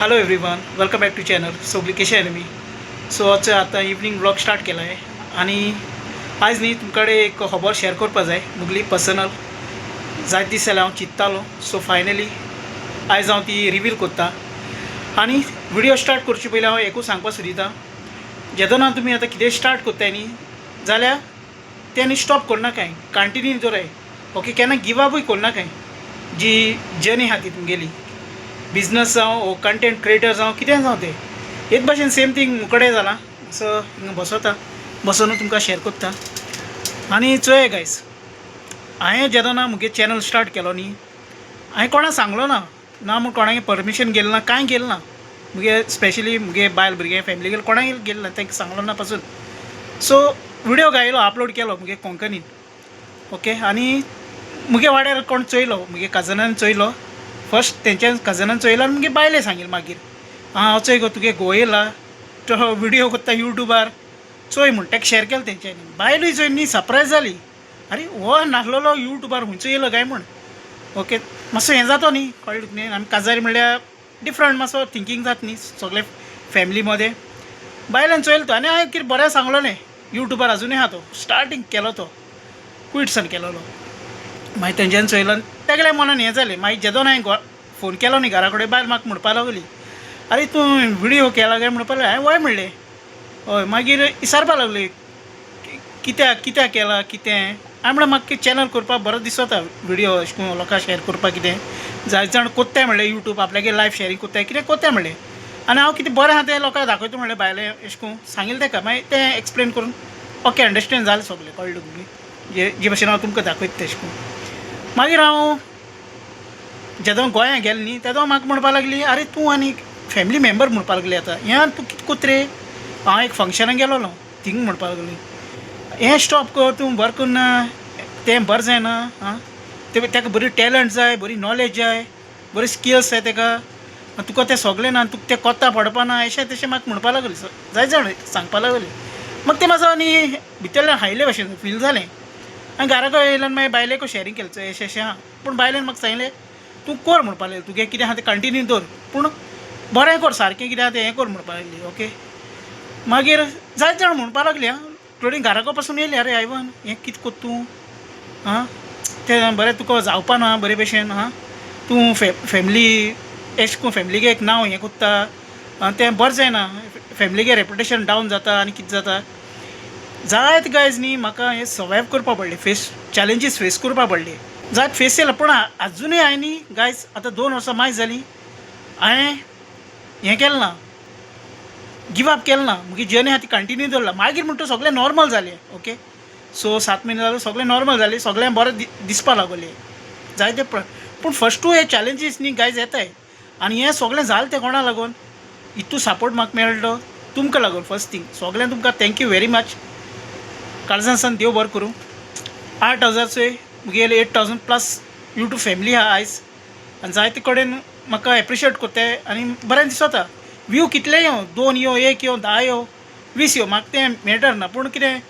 Hello everyone, welcome back to channel सोगली कशें आहे मी. सो आता इवनिंग ब्लॉग स्टार्ट केला आहे आणि आज न्ही तुमकडे एक खबर शेअर करपा जाय मुगली पर्सनल. जायत दीस जाल्यार हांव चिंत्तालो, सो फायनली आयज हांव ती रिवील करता. आनी व्हिडिओ स्टार्ट करचे पयलीं हांव एकूच सांगपा सोदिता, जेदोना तुमी आतां कितें स्टार्ट करताय न्ही जाल्यार तें न्ही स्टॉप करनाकाय, कंटिन्यू दवराय. ओके, केन्ना गिव अपूय करनाकाय. जी जर्नी आहा ती तुमगेली बिजनस जावं ओ कंटेंट क्रिएटर जावं कितें जावं तें एक भाशेन सेम थिंग मुकडें जाला. सो हिंगा बसोन तुमकां शेअर करता. आनी चोय गायज, हांवें जेदोना मुगे चॅनल स्टार्ट केलो न्ही हांवें कोणाक सांगलो ना म्हूण कोणागे परमिशन गेलें ना, कांय गेलें ना. मुगे स्पेशली मुगे बायल भुरगे फॅमिली गेले कोणाक गेलें ना, तांकां सांगलो ना पासून. सो व्हिडिओ घायलो, अपलोड केलो मुगे कोंकणीन. ओके, आनी मुगे वाड्यार कोण चोयलो, मुगे कजनान चोयलो. फर्स्ट तेंच्या कजनान चोयलो आनी मुगे बायलें सांगिल्लें मागीर हांव चोय गो तुगे घोव येयला तो व्हिडिओ करता युट्यूबार, चोय म्हूण ताका शेअर केलो तेंच्यांनी. बायलूय चोय न्ही सरप्रायज जाली, अरे हो नासलोलो युट्यूबार खंयचो येयलो काय म्हूण. ओके, मातसो हें जातो न्ही, कळ्ळें तुका न्ही. आमी काजारी म्हणल्यार डिफरंट मातसो थिंकींग जाता न्ही सगळे फॅमिली मदें. बायलान चोयलो तो आनी हांवें कितें बरें सांगलोलें युट्यूबार अजुनूय आहा तो. स्टार्टींग केलो तो क्विट्सान केलोलो. मागीर तेंच्यानी चोयलो आनी तेगेल्या मनान हें जालें. मागीर जेदोन हांवें फोन केलो न्ही घरा कडेन, बायल म्हाका म्हणपा लागली, अरे तूं व्हिडिओ केला काय म्हणपा लागलें. हांवें हय म्हणलें. हय, मागीर विचारपा लागली कित्याक केला कितें. हांवें म्हणलें म्हाका चॅनल करपाक बरो दिसता, व्हिडिओ अशें करून लोकांक शेअर करपाक. कितें जायत जाण कोत्ताय म्हणलें यूट्यूब, आपल्यागे लायफ शेअरिंग कोत्ताय, कितें कोत्ताय म्हणलें. आनी हांव कितें बरें आहा तें लोकांक दाखयता म्हणलें बायलें अशें करून सांगिल्लें ताका. मागीर तें एक्सप्लेन करून ओके अंडरस्टँड जालें सगलें, कळ्ळें तुमकां जे भशेन हांव तुमकां दाखयता तशें करून. मागीर हांव जेदोन गोंयांत गेलें न्ही तेदो म्हाका म्हणपा लागली, अरे तूं आनी फॅमिली मेंबर म्हणपा लागली आतां हें तूं कितें कोत्ता रे. हांव एक फंक्शनाक गेलोलो, थिंग म्हणपा लागली हें स्टॉप कर, तूं बरें करना, तें बरें जायना. आं तेका बरी टॅलंट जाय, बरी नॉलेज जाय, बरी स्किल्स जाय तेका. तुका तें सगलें ना, तुका तें कोत्ता पडपा ना, अशें तशें म्हाका म्हणपा लागली. जाय जाण सांगपा लागली. मग तें मातसो न्ही भितरल्यान हायले भशेन फील जालें. आनी घरा कडेन येयल्यान मागीर बायलेको शेअरिंग केलें चोय अशें अशें आहा. पूण बायलेन म्हाका सांगलें तूं कर म्हणपा लागलें, तुगे कितें आहा तें कंटिन्यू दवर, पूण बरें कर, सारकें कितें आहा तें हें कर म्हणपा लागली. ओके, मागीर जायत जाण म्हणपा लागली आं थोडीं घराको पासून येयलीं, अरे आयवन हें कितें कोत्ता तूं. आं तें बरें तुका जावपा ना बरे भशेन. आं तूं फॅमिली एशें करून फॅमिलीगे एक नांव हें कोत्ता, तें बरें जायना, फॅमिलीगे रेपुटेशन डावन जाता आनी कितें जाता. जायत गायज न्ही म्हाका हें सर्वायव करपा पडलें, चॅलेंजीस फेस करपा पडले. जायत फेस केला, पूण आजुनूय हांवें न्ही गायज आतां 2 वर्सां मायज जालीं हांवें हें केलें ना, गिव अप केलें ना. मुगे जर्नी आहा ती कंटिन्यू दवरला. मागीर म्हणटा सगळें नॉर्मल जालें. ओके, सो 7 म्हयने जाले सगळें नॉर्मल जालें, सगळें बरें दिसपा लागलें जायते. पूण फस्टू हे चॅलेंजीस न्ही गायज येताय. आनी हें सगळें जालें तें कोणा लागून, इतू सपोर्ट म्हाका मेळ्ळो तुमकां लागून. फर्स्ट थिंग सगळ्यांक तुमकां थँक्यू व्हेरी मच. काळजांसान देव बरें करूं. 8,000 चोय मुगेले 8,000+ यूट्यूब फॅमिली आहा आयज. आनी जायते कडेन म्हाका एप्रिशिएट कोत्ताय आनी बरें दिसता. व्यू कितले येवं, 2 यो, 1 यो, 10 यो, 20 यो, म्हाका तें मॅटर ना. पूण कितें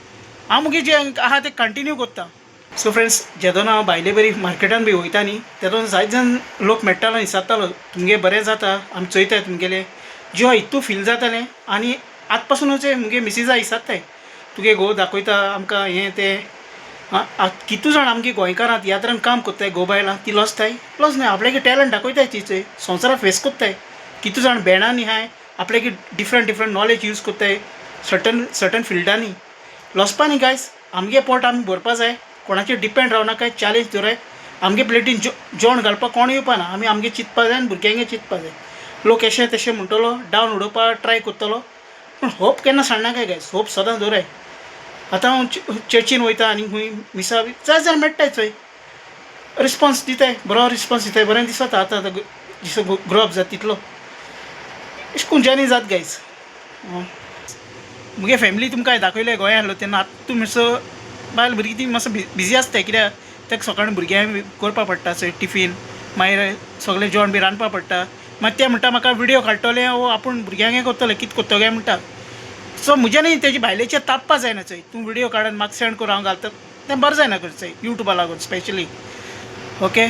हांव मुगे जें आहा तें कंटिन्यू कोत्ता. सो फ्रेंड्स, जेदोन हांव भायले बरी मार्केटान बी वयता न्ही तेदोन जायत जाण लोक मेळटालो, विचारतालो तुमगे बरें जाता, आमी चोयताय तुमगेलें जिवा इतू फील जातालें. आनी आत पासुनूच मुगे मिसिजा विचारताय तुगे घोव दाखयता आमकां हें तें. कितू जाण आमगे गोंयकार आहात यात्रान काम कोत्ताय, घोव बायलां ती लॉसताय न्ही आपल्यागे टॅलंट दाखयताय ती चोय संवसाराक फेस कोत्ताय. कितू जाण बेणांनी हाय आपल्यागे डिफरंट नॉलेज यूज कोत्ताय सर्टन फिल्डांनी. लॉसपा न्ही गायज, आमगे पोट आमी भरपा जाय, कोणाचेर डिपेंड रावनाकाय, चॅलेंज दवराय. आमगे प्लेटीन जेवण घालपाक कोण येवपा ना, आमी आमगे चिंतपा जाय आनी भुरग्यांगे चिंतपा जाय. लोक एशें तशें म्हणटलो, डावन उडोवपा ट्राय कोत्तलो, पूण होप केन्ना सांडनाकाय गायज. होप सदां दवराय. आतां हांव चर्चीन वयता आनी खंय मिसा जाय जाण मेळटाय चोय, रिस्पॉन्स दिताय, बरो रिस्पॉन्स दिताय, बरें दिसता. आतां जिसो ग्रो अप जाता तितलो अशें करून जर्नी जाता गायज. मुगे फॅमिली तुमकां दाखयलें गोंयांत आहलो तेन्ना. आतां तूं मातसो बायल भुरगीं ती मातसो बिजी आसताय, कित्याक ताका सकाळीं भुरग्यांक करपा पडटा चोय टिफीन, मागीर सगळें जेवण बी रांदपा पडटा. मागीर ते म्हणटा म्हाका व्हिडिओ काडटलें वो आपूण भुरग्यांक हें करतलें, कितें कोत्तो काय म्हणटा. सो म्हज्यानूय तेजे भायलेचेर तापपा जायना चोय. तूं व्हिडिओ काडून म्हाका सेंड कर, हांव घालता, तें बरें जायना चोय युट्यूबा लागून स्पेशली. ओके,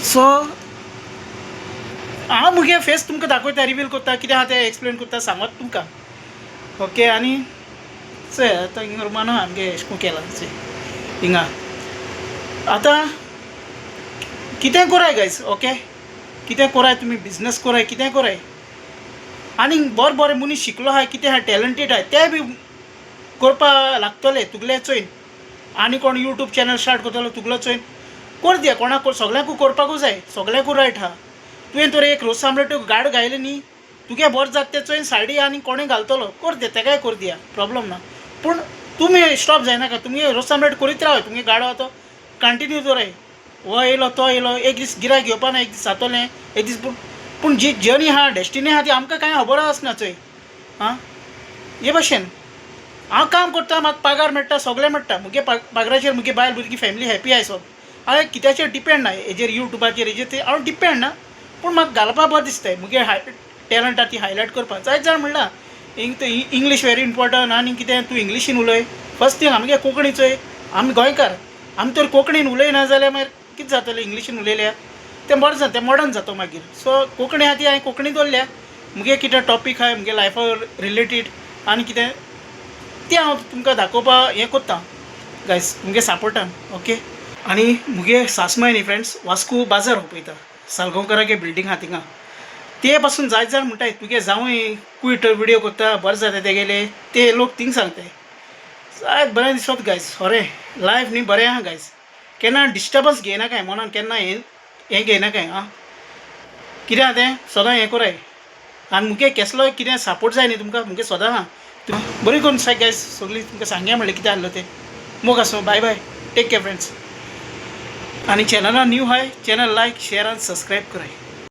सो हांव मुगे फेस तुमकां दाखयता, रिवील करता, कितें आहा तें एक्सप्लेन करता, सांगत तुमकां. ओके. आनी चय आतां हिंगा रुमान आमगे एश कोन्न केलां चय हिंगा. आतां कितें कोराय गायज. ओके. कितें कोराय, तुमी बिजनस कोराय, कितें कोराय. आनी बरें मनीस शिकलो आहाय, कितें आहा टॅलंटेड आहाय, ते बी करपा लागतले तुगले चोयन. आनी कोण यूट्यूब चॅनल स्टार्ट करतलो तुगलो चोयन कोर दिया. कोणाक सगळ्यांकू करपाकू जाय, सगळ्यांकू रायट आहा. तुवें तर एक रोस आमलेट गाड घायले न्ही, तुगे बरें जाता ते चोयन सायडी आनी कोणें घालतलो कोर दिया, तेकाय कोर दिया, प्रॉब्लम ना. पूण तुमी स्टॉप जायनाका. तुमी रोस आमलेट करीत रावय, तुमगे गाडो आहा तो कंटिन्यू दवराय. हो येयलो तो येयलो, एक दीस गिरायक घेवपा ना, एक दीस जातोलें, एक दीस. पूण जी जर्नी आहा, डेस्टिनी आहा ती आमकां कांय खबर आसना चोय. आं हे भाशेन हांव काम करता, म्हाका पगार मेळटा, सगळें मेळटा. मुगे पगाराचेर मुगे बायल भुरगीं फॅमिली हॅपी आहाय. हांवें कित्याचेर डिपेंड ना, हेजेर यूट्यूबाचेर हेजेर ते हांव डिपेंड ना. पूण म्हाका घालपा बरें दिसता मुगे टॅलंट आहा ती हायलायट करपाक. जायत जाण म्हणला इंग्लीश व्हेरी इम्पॉर्टंट. आनी कितें तूं इंग्लिशीन उलय. फस्ट थींग आमगे कोंकणी चोय, आमी गोंयकार, आमी तर कोंकणीन उलयना जाल्यार मागीर कितें जातलें. इंग्लिशीन उलयल्या तें बरें जाता, तें मॉडर्न जाता मागीर. सो कोंकणी आहा ती हांवें कोंकणी दवरल्या. मुगे कितें टॉपीक आहाय मुगे लायफा रिलेटेड आनी कितें तें हांव तुमकां दाखोवपा हें करतां गायज, तुमगे सपोर्टान. ओके. आनी मुगे सासमाय न्ही फ्रेंड्स वास्को बाजार ओपयता, सालगांवकारागे बिल्डींग आहा थिंगा. ते पासून जायत जाण म्हणटाय तुगे जावूय क्विट विडियो करता, बरें जाता तेगेले, ते लोक थिंग सांगताय. जायत बरें दिसत गायज. खरें लायफ न्ही बरें आहा गायज. केन्ना डिस्टर्बन्स घेयना काय मनान, केन्ना हें घेयना काय. आं कितें आहा तें सदां हें कोराय. आनी मुगे केसलोय कितें सपोर्ट जाय न्ही तुमकां, मुगे सदां आहा. बरी करून साय गायज, सगळीं तुमकां सांगया म्हणलें कितें आहलो तें. मोग आसूं. Bye bye. Take care friends. आनी चॅनलान न्यू आहाय, चॅनल लायक शेअर आनी सबस्क्रायब कराय.